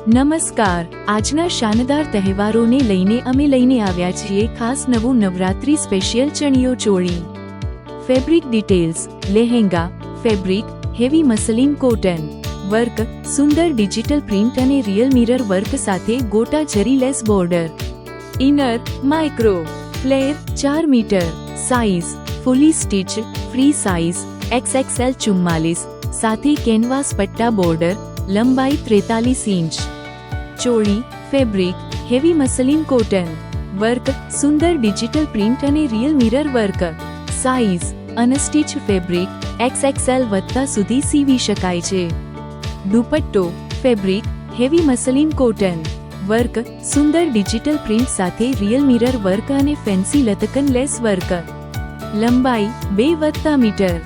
નમસ્કાર, આજના શાનદાર તહેવારોને લઈને અમે લઈને આવ્યા છીએ ખાસ નવું Navratri special chaniya choli. Fabric details: lehenga fabric heavy muslin cotton, work સુંદર ડિજિટલ પ્રિન્ટ અને રિયલ મિરર વર્ક સાથે gota zari lace border. Inner micro flare 4 meter, size fully stitch, free size XXL 44 સાથે કેનવાસ પટ્ટા બોર્ડર, લંબાઈ 43 inch. Choli fabric heavy muslin cotton, work સુંદર digital print અને real mirror work. Size unstitch fabric XXL વત્તા સુધી સીવી શકાય છે. દુપટ્ટો fabric heavy muslin cotton, work સુંદર ડિજિટલ પ્રિન્ટ સાથે રિયલ મિરર વર્ક અને ફેન્સી લટકન લેસ વર્ક. લંબાઈ 2 મીટર,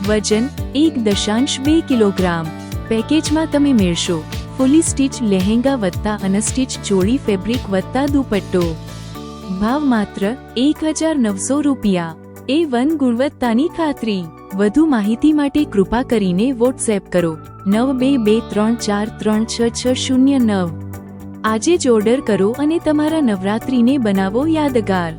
વજન 1.2 કિલોગ્રામ. પેકેજમાં તમે મેળશો ફુલી સ્ટિચ લેહેંગા વત્તા અનસ્ટિચ ચોળી ફેબ્રિક વત્તા દુપટ્ટો. ભાવ માત્ર 1900 રૂપિયા. A1 ગુણવત્તાની ખાતરી. વધુ માહિતી માટે કૃપા કરીને વોટ્સએપ કરો 9223436609. આજે જ ઓર્ડર કરો અને તમારા નવરાત્રીને બનાવો યાદગાર.